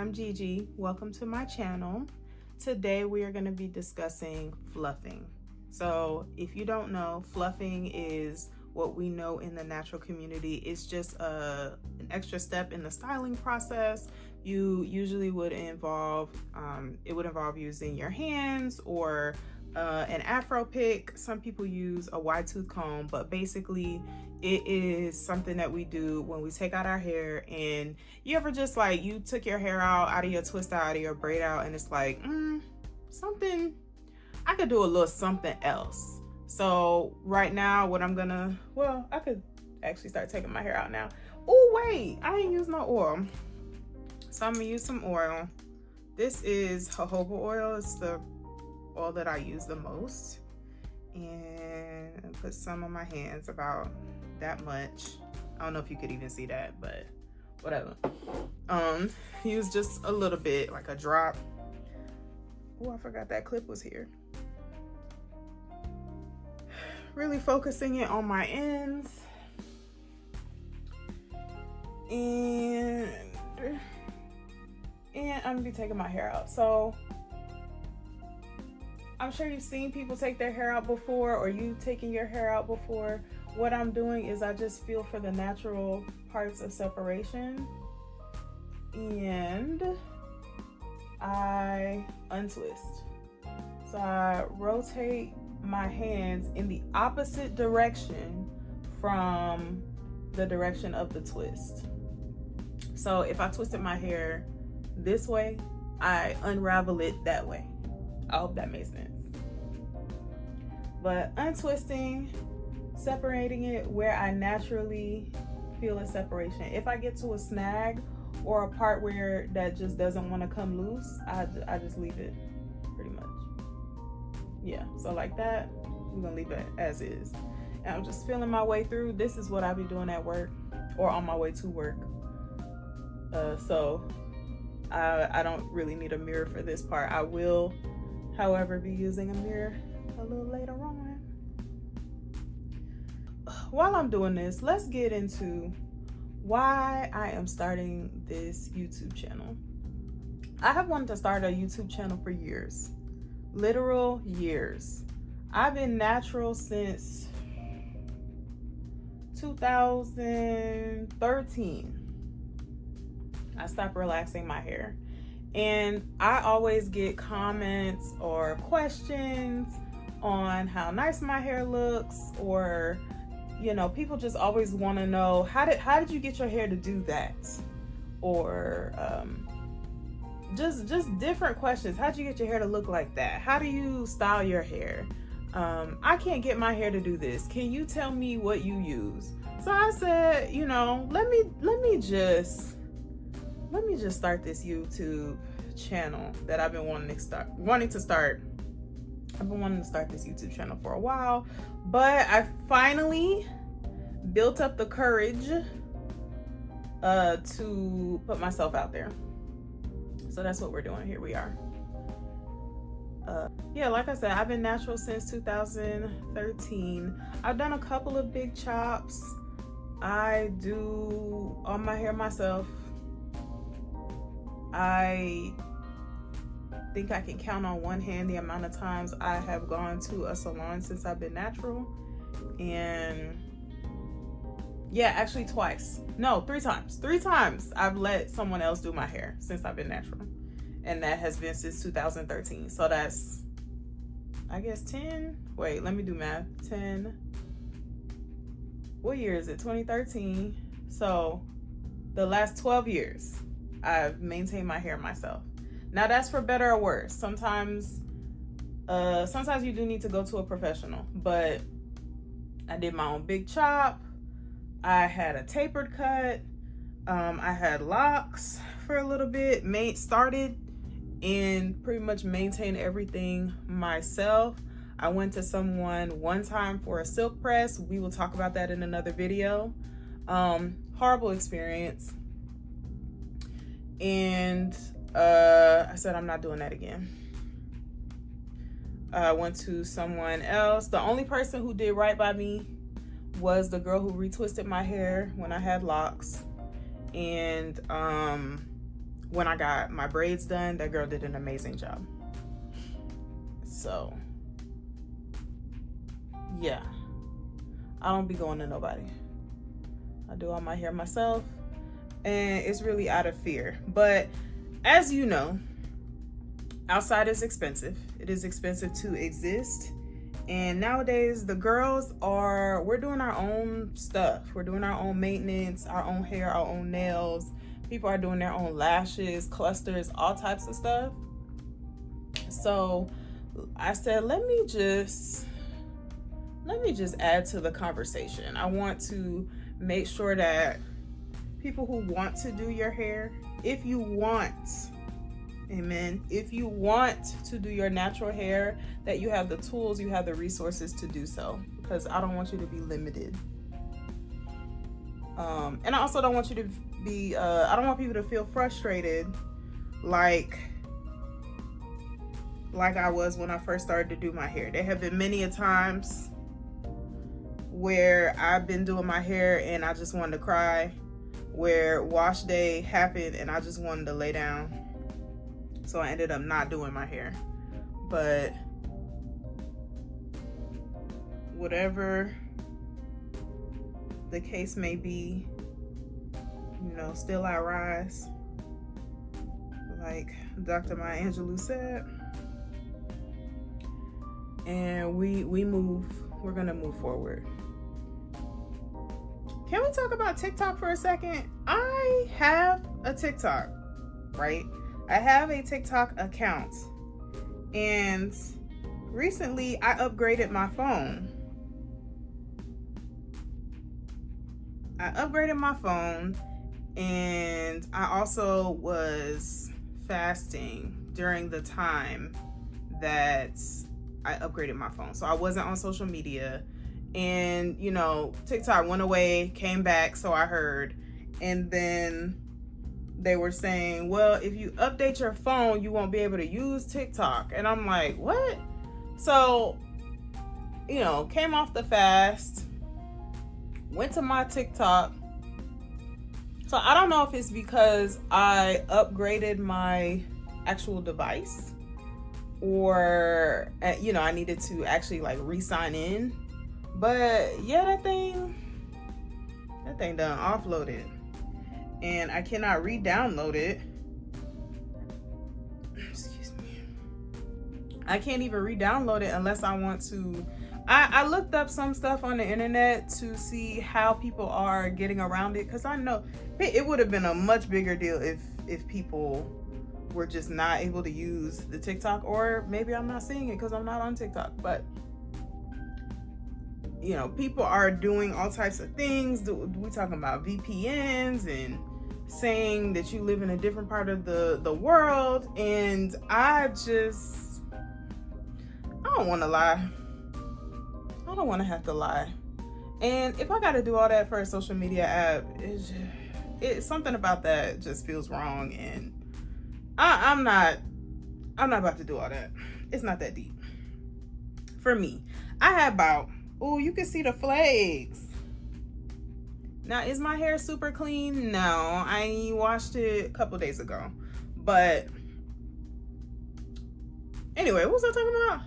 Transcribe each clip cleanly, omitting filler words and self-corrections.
I'm Gigi. Welcome to my channel. Today we are going to be discussing fluffing. So if you don't know, fluffing is what we know in the natural community. It's just an extra step in the styling process. You usually would involve, it would involve using your hands or an afro pick. Some people use a wide tooth comb, but basically it is something that we do when we take out our hair. And you ever just like, you took your hair out of your twist out of your braid out, and it's like, something, I could do a little something else. So right now what I'm gonna, well, I could actually start taking my hair out now. Oh wait, I ain't used no oil. So I'm gonna use some oil. This is jojoba oil. It's the oil that I use the most. And put some on my hands, about that much. I don't know if you could even see that, but whatever. Use just a little bit, like a drop. Oh, I forgot that clip was here. Really focusing it on my ends. And I'm gonna be taking my hair out. So I'm sure you've seen people take their hair out before, or you taking your hair out before. What I'm doing is I just feel for the natural parts of separation, and I untwist. So I rotate my hands in the opposite direction from the direction of the twist. So if I twisted my hair this way, I unravel it that way. I hope that makes sense. But untwisting, separating it where I naturally feel a separation. If I get to a snag or a part where that just doesn't want to come loose, I just leave it pretty much. Yeah, so like that, I'm gonna leave it as is. And I'm just feeling my way through. This is what I be doing at work or on my way to work. So I don't really need a mirror for this part. I will, however, be using a mirror a little later on. While I'm doing this, let's get into why I am starting this YouTube channel. I have wanted to start a YouTube channel for years, literal years. I've been natural since 2013. I stopped relaxing my hair. And I always get comments or questions on how nice my hair looks, or, you know, people just always want to know, how did you get your hair to do that? Or just different questions. How'd you get your hair to look like that? How do you style your hair? I can't get my hair to do this. Can you tell me what you use? So I said, you know, let me just start this YouTube channel that I've been wanting to start. I've been wanting to start this YouTube channel for a while, but I finally built up the courage to put myself out there. So that's what we're doing. Here we are. Yeah, like I said, I've been natural since 2013. I've done a couple of big chops. I do all my hair myself. I think I can count on one hand the amount of times I have gone to a salon since I've been natural. And yeah, actually twice. No, 3 times. 3 times I've let someone else do my hair since I've been natural. And that has been since 2013. So that's, I guess 10. Wait, let me do math. 10. What year is it? 2013. So the last 12 years. I've maintained my hair myself. Now that's for better or worse. Sometimes you do need to go to a professional, but I did my own big chop. I had a tapered cut. I had locks for a little bit. Started and pretty much maintained everything myself. I went to someone one time for a silk press. We will talk about that in another video. Horrible experience. And I said, I'm not doing that again. I went to someone else. The only person who did right by me was the girl who retwisted my hair when I had locks. And when I got my braids done, that girl did an amazing job. So yeah, I don't be going to nobody. I do all my hair myself, and it's really out of fear. But as you know, outside is expensive. It is expensive to exist. And nowadays the girls we're doing our own stuff. We're doing our own maintenance, our own hair, our own nails. People are doing their own lashes, clusters, all types of stuff. So I said, let me just add to the conversation. I want to make sure that people who want to do your hair, if you want, amen, if you want to do your natural hair, that you have the tools, you have the resources to do so, because I don't want you to be limited. And I also don't want you to be, I don't want people to feel frustrated like I was when I first started to do my hair. There have been many a times where I've been doing my hair and I just wanted to cry, where wash day happened and I just wanted to lay down. So I ended up not doing my hair. But whatever the case may be, you know, still I rise, like Dr. Maya Angelou said. And we move. We're gonna move forward. Can we talk about TikTok for a second? I have a TikTok, right? I have a TikTok account, and recently I upgraded my phone. And I also was fasting during the time that I upgraded my phone. So I wasn't on social media, and you know, TikTok went away, came back, so I heard, and then they were saying, well, if you update your phone, you won't be able to use TikTok. And I'm like, what? So, you know, came off the fast, went to my TikTok. So I don't know if it's because I upgraded my actual device, or you know, I needed to actually like re-sign in. But yeah, that thing done offloaded, and I cannot re-download it. Excuse me. I can't even re-download it unless I want to. I looked up some stuff on the internet to see how people are getting around it, because I know it would have been a much bigger deal if people were just not able to use the TikTok, or maybe I'm not seeing it because I'm not on TikTok. But you know, people are doing all types of things. We talking about VPNs and saying that you live in a different part of the world, and I don't want to lie. I don't want to have to lie. And if I got to do all that for a social media app, it's something about that just feels wrong, and I'm not about to do all that. It's not that deep for me. I had about, oh, you can see the flakes. Now, is my hair super clean? No, I washed it a couple days ago. But anyway, what was I talking about?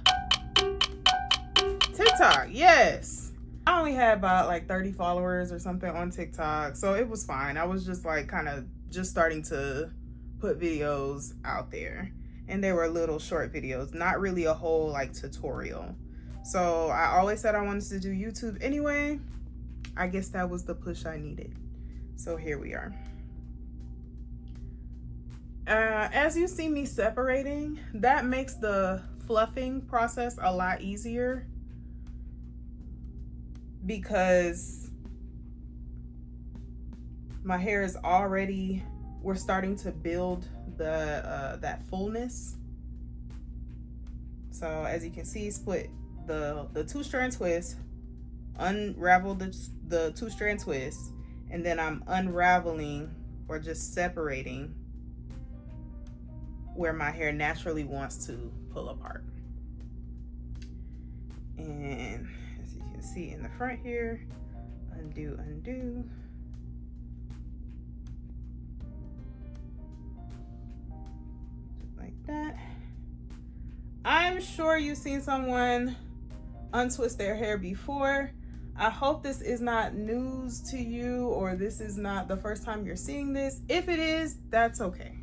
TikTok, yes. I only had about like 30 followers or something on TikTok, so it was fine. I was just like kind of just starting to put videos out there, and they were little short videos, not really a whole like tutorial. So I always said I wanted to do YouTube anyway. I guess that was the push I needed. So here we are. As you see me separating, that makes the fluffing process a lot easier, because my hair is already, we're starting to build that fullness. So as you can see, split the 2-strand twist, unravel the 2-strand twist, and then I'm unraveling or just separating where my hair naturally wants to pull apart. And as you can see in the front here, undo. I'm sure you've seen someone untwist their hair before. I hope this is not news to you, or this is not the first time you're seeing this. If it is, that's okay.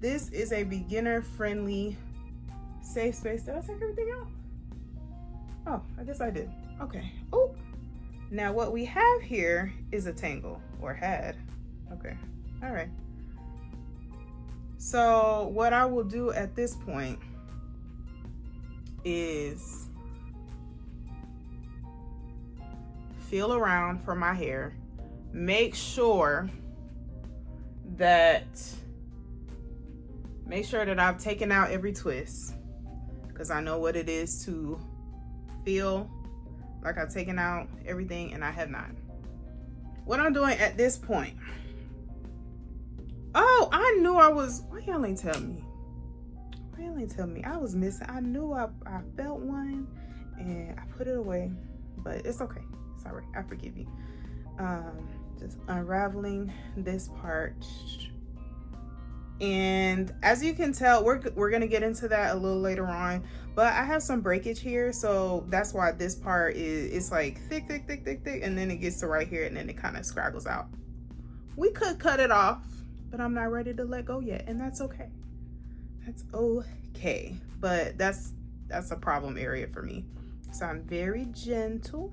This is a beginner-friendly, safe space. Did I take everything out? Oh, I guess I did. Okay. Oh, now what we have here is a tangle, or had. Okay. All right. So what I will do at this point is feel around for my hair, make sure that I've taken out every twist, because I know what it is to feel like I've taken out everything, and I have not. What I'm doing at this point, oh, I knew I was, why y'all ain't tell me? Why y'all ain't tell me? I was missing, I knew I felt one and I put it away, but it's okay. It's all right, I forgive you. Just unraveling this part. And as you can tell, we're gonna get into that a little later on, but I have some breakage here, so that's why this part it's like thick, and then it gets to right here, and then it kind of scraggles out. We could cut it off, but I'm not ready to let go yet, and that's okay. That's okay, but that's a problem area for me. So I'm very gentle.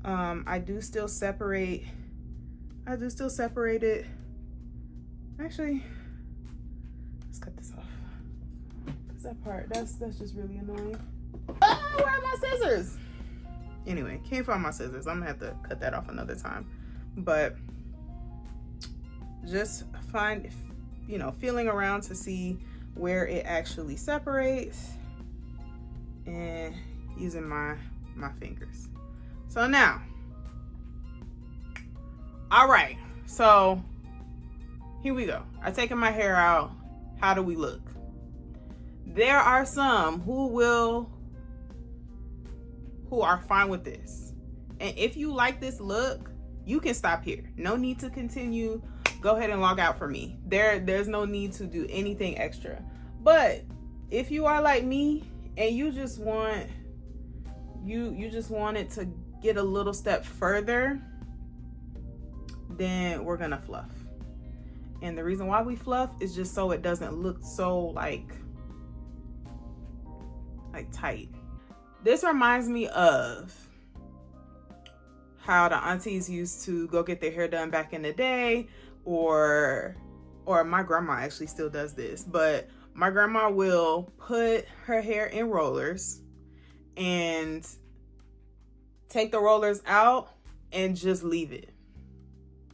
I do still separate it. Actually, let's cut this off. Cause that part, that's just really annoying. Oh, where are my scissors? Anyway, can't find my scissors. I'm gonna have to cut that off another time. But just feeling around to see where it actually separates, and using my fingers. So now, all right, so here we go. I've taken my hair out. How do we look? There are some who are fine with this. And if you like this look, you can stop here. No need to continue. Go ahead and log out for me. There's no need to do anything extra. But if you are like me and you just want it to get a little step further, then we're gonna fluff. And the reason why we fluff is just so it doesn't look so like tight. This reminds me of how the aunties used to go get their hair done back in the day, or my grandma actually still does this, but my grandma will put her hair in rollers and take the rollers out and just leave it.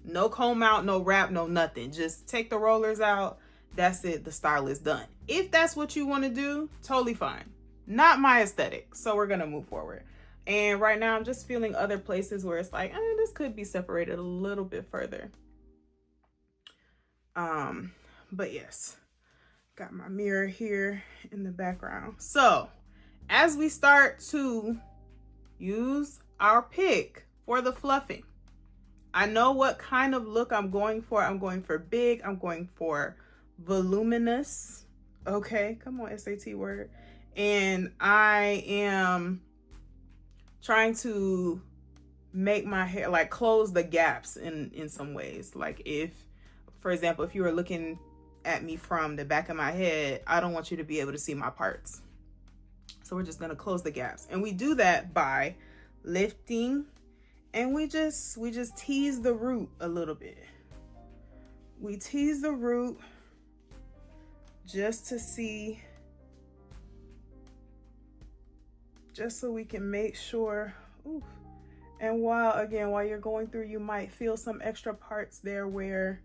No comb out, no wrap, no nothing. Just take the rollers out. That's it. The style is done. If that's what you want to do, totally fine. Not my aesthetic. So we're going to move forward. And right now I'm just feeling other places where it's like, this could be separated a little bit further. But yes, got my mirror here in the background. So as we start to use our pick for the fluffing, I know what kind of look I'm going for. I'm going for big. I'm going for voluminous. Okay, come on, SAT word. And I am trying to make my hair, like, close the gaps in some ways. Like, if, for example, if you were looking at me from the back of my head, I don't want you to be able to see my parts. So we're just gonna close the gaps. And we do that by lifting, and we just tease the root a little bit. We tease the root just to see, just so we can make sure. Ooh. And while you're going through, you might feel some extra parts there where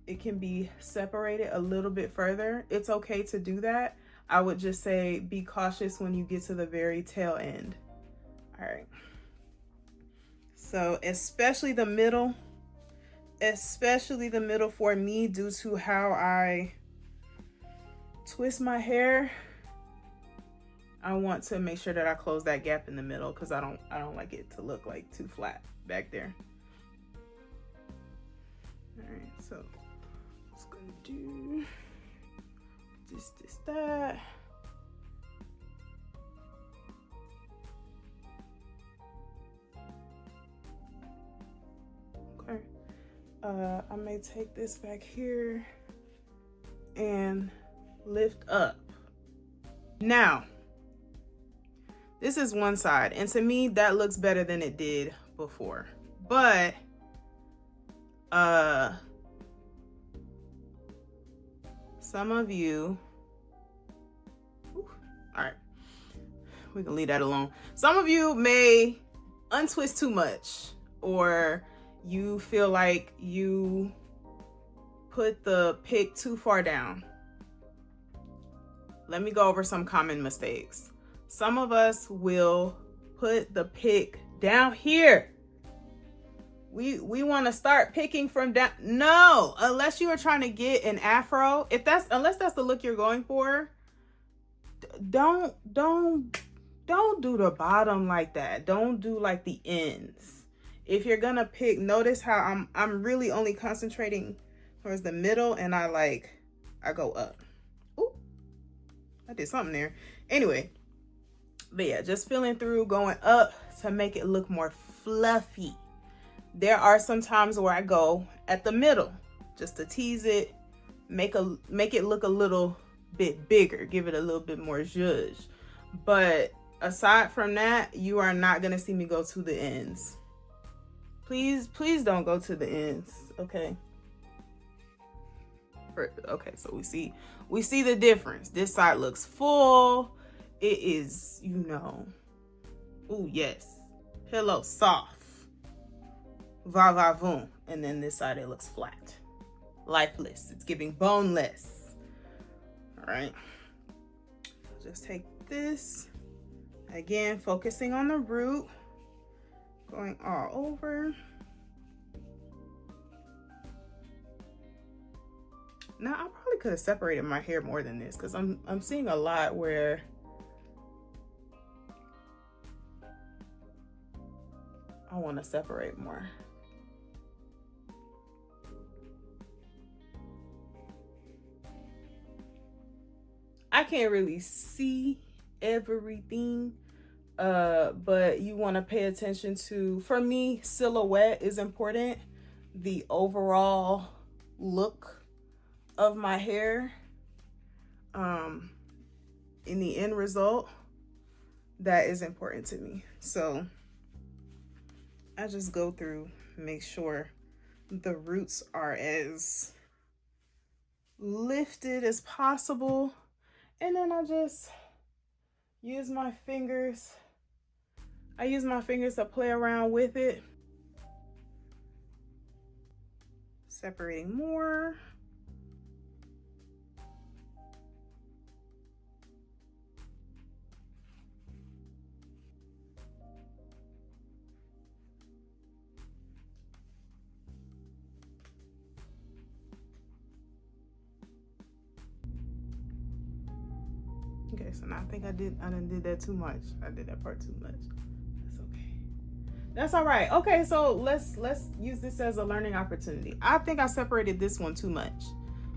it can be separated a little bit further. It's okay to do that. I would just say be cautious when you get to the very tail end. All right. So especially the middle for me, due to how I twist my hair, I want to make sure that I close that gap in the middle, because I don't like it to look like too flat back there. All right, so just gonna do this, that. I may take this back here and lift up. Now, this is one side, and to me that looks better than it did before. But some of you, all right, we can leave that alone. Some of you may untwist too much, or you feel like you put the pick too far down. Let me go over some common mistakes. Some of us will put the pick down here. We want to start picking from down. No, unless you are trying to get an afro. Unless that's the look you're going for, don't do the bottom like that. Don't do like the ends. If you're gonna pick, notice how I'm really only concentrating towards the middle, and I go up. Ooh, I did something there. Anyway, but yeah, just feeling through, going up to make it look more fluffy. There are some times where I go at the middle just to tease it, make it look a little bit bigger, give it a little bit more zhuzh. But aside from that, you are not gonna see me go to the ends. Please don't go to the ends, okay? Okay, so we see the difference. This side looks full. It is, ooh, yes, pillow soft. Va va voom. And then this side, it looks flat, lifeless. It's giving boneless. All right, just take this again, focusing on the root, going all over. Now I probably could have separated my hair more than this, because I'm seeing a lot where I want to separate more. I can't really see everything, but you want to pay attention to, for me, silhouette is important. The overall look of my hair, in the end result, that is important to me. So I just go through, make sure the roots are as lifted as possible. And then I just use my fingers. I use my fingers to play around with it. Separating more. Okay, so now I think I done did that too much. I did that part too much. That's okay. That's all right. Okay, so let's use this as a learning opportunity. I think I separated this one too much.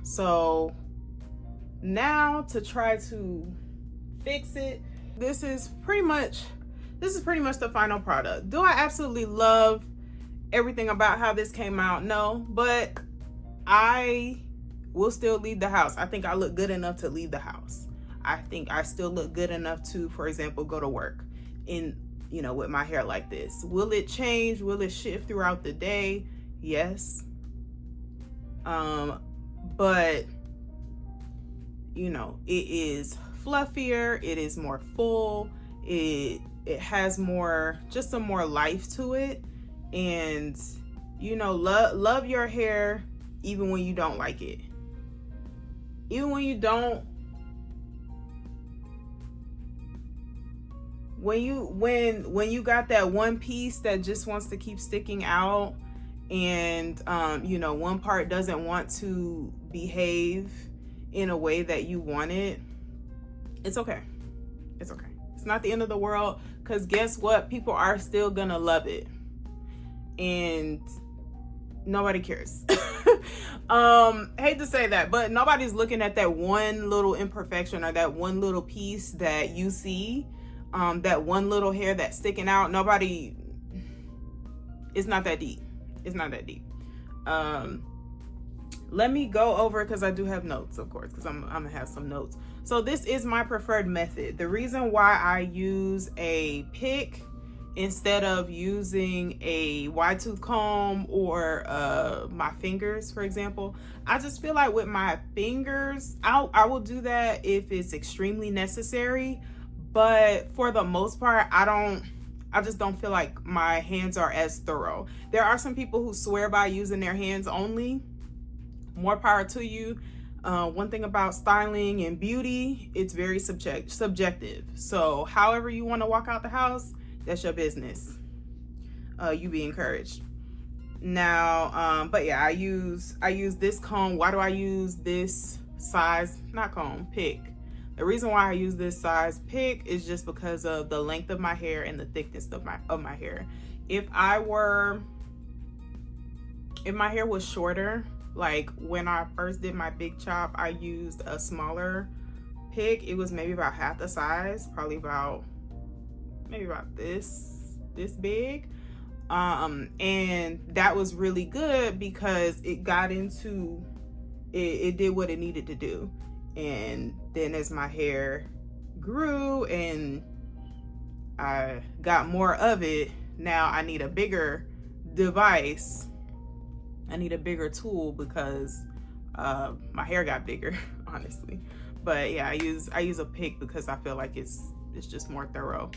So now to try to fix it, this is pretty much the final product. Do I absolutely love everything about how this came out? No, but I will still leave the house. I think I look good enough to leave the house. I think I still look good enough to, for example, go to work with my hair like this. Will it change? Will it shift throughout the day? Yes. But it is fluffier. It is more full. It has more, just some more life to it. And, love your hair even when you don't like it. Even when you don't, when you got that one piece that just wants to keep sticking out, and one part doesn't want to behave in a way that you want it, it's okay. It's okay. It's not the end of the world, because guess what? People are still gonna love it, and nobody cares. Hate to say that, but nobody's looking at that one little imperfection or that one little piece that you see, that one little hair that's sticking out. It's not that deep. It's not that deep. Let me go over, because I do have notes, of course, because I'm gonna have some notes. So this is my preferred method. The reason why I use a pick instead of using a wide tooth comb or my fingers, for example, I just feel like with my fingers, I will do that if it's extremely necessary, but for the most part, I just don't feel like my hands are as thorough. There are some people who swear by using their hands only. More power to you. One thing about styling and beauty, it's very subjective. So however you want to walk out the house, that's your business. You be encouraged. Now, but yeah, I use this comb. Why do I use this size, not comb, pick? The reason why I use this size pick is just because of the length of my hair and the thickness of my hair. If my hair was shorter, like when I first did my big chop, I used a smaller pick. It was maybe about half the size, probably maybe about this big. And that was really good because it got into it did what it needed to do. And then as my hair grew and I got more of it, now I need a bigger device. I need a bigger tool because my hair got bigger, honestly. But yeah, I use a pick because I feel like it's just more thorough.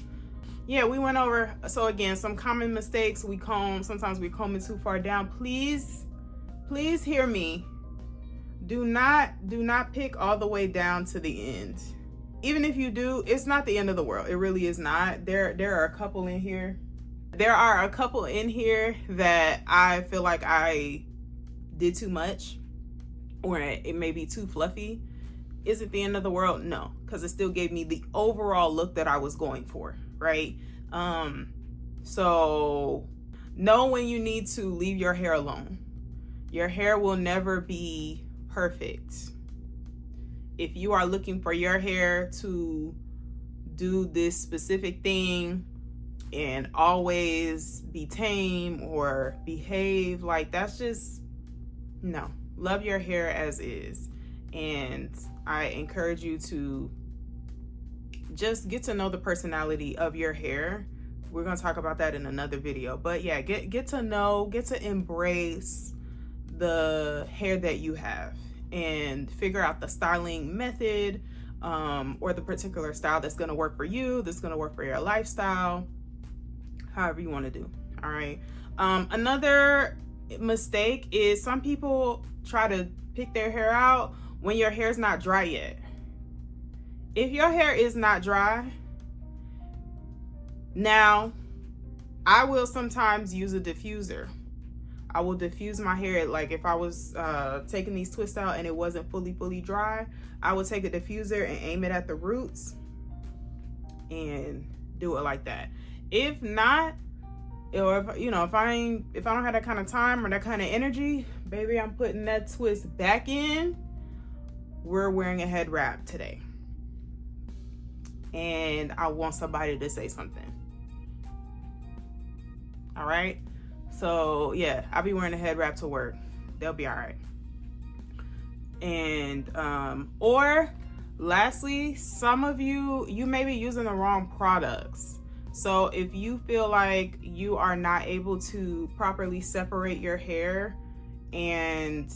Yeah, we went over, so again, some common mistakes. Sometimes we comb it too far down. Please hear me. Do not pick all the way down to the end. Even if you do, it's not the end of the world. It really is not. There are a couple in here. There are a couple in here that I feel like I did too much, or it may be too fluffy. Is it the end of the world? No, because it still gave me the overall look that I was going for, right? So know when you need to leave your hair alone. Your hair will never be perfect. If you are looking for your hair to do this specific thing and always be tame or behave, like, that's just, no. Love your hair as is. And I encourage you to just get to know the personality of your hair. We're going to talk about that in another video. But yeah, get to embrace the hair that you have and figure out the styling method, or the particular style that's going to work for you, that's going to work for your lifestyle, however you want to do. All right. Another mistake is some people try to pick their hair out when your hair's not dry yet. If your hair is not dry, now I will sometimes use a diffuser. I will diffuse my hair. Like if I was taking these twists out and it wasn't fully dry, I would take a diffuser and aim it at the roots and do it like that. If not, or if I don't have that kind of time or that kind of energy, baby, I'm putting that twist back in. We're wearing a head wrap today, and I want somebody to say something. All right. So yeah, I'll be wearing a head wrap to work. They'll be all right. And or lastly, some of you may be using the wrong products. So if you feel like you are not able to properly separate your hair and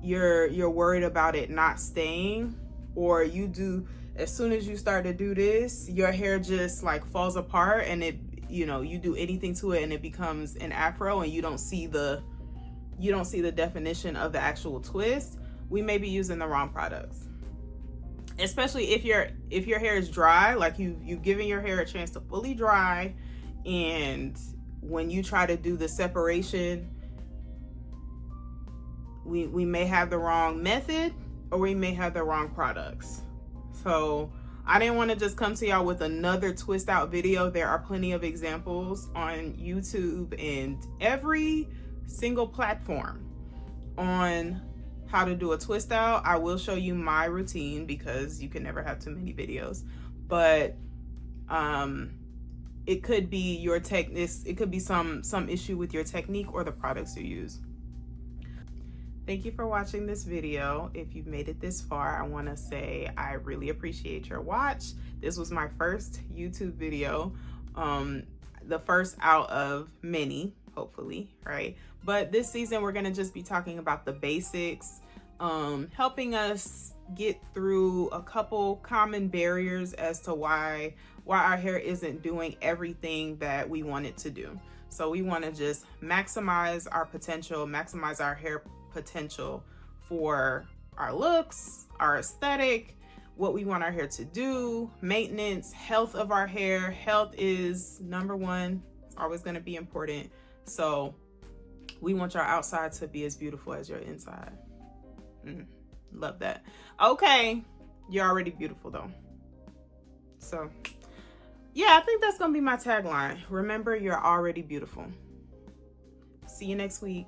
you're worried about it not staying, or as soon as you start to do this, your hair just like falls apart and you do anything to it and it becomes an afro and you don't see the definition of the actual twist, we may be using the wrong products. Especially if your hair is dry, like you've given your hair a chance to fully dry, and when you try to do the separation, we may have the wrong method or we may have the wrong products. So I didn't want to just come to y'all with another twist out video. There are plenty of examples on YouTube and every single platform on how to do a twist out. I will show you my routine because you can never have too many videos, but it could be your it could be some issue with your technique or the products you use. Thank you for watching this video. If you've made it this far, I want to say I really appreciate your watch. This was my first YouTube video, the first out of many, hopefully, right? But this season, we're going to just be talking about the basics, helping us get through a couple common barriers as to why our hair isn't doing everything that we want it to do. So we want to just maximize our potential, maximize our hair potential for our looks, our aesthetic, what we want our hair to do, maintenance, health of our hair. Health is number one. It's always going to be important. So we want your outside to be as beautiful as your inside. Love that. Okay, you're already beautiful though. So yeah, I think that's gonna be my tagline. Remember, you're already beautiful. See you next week.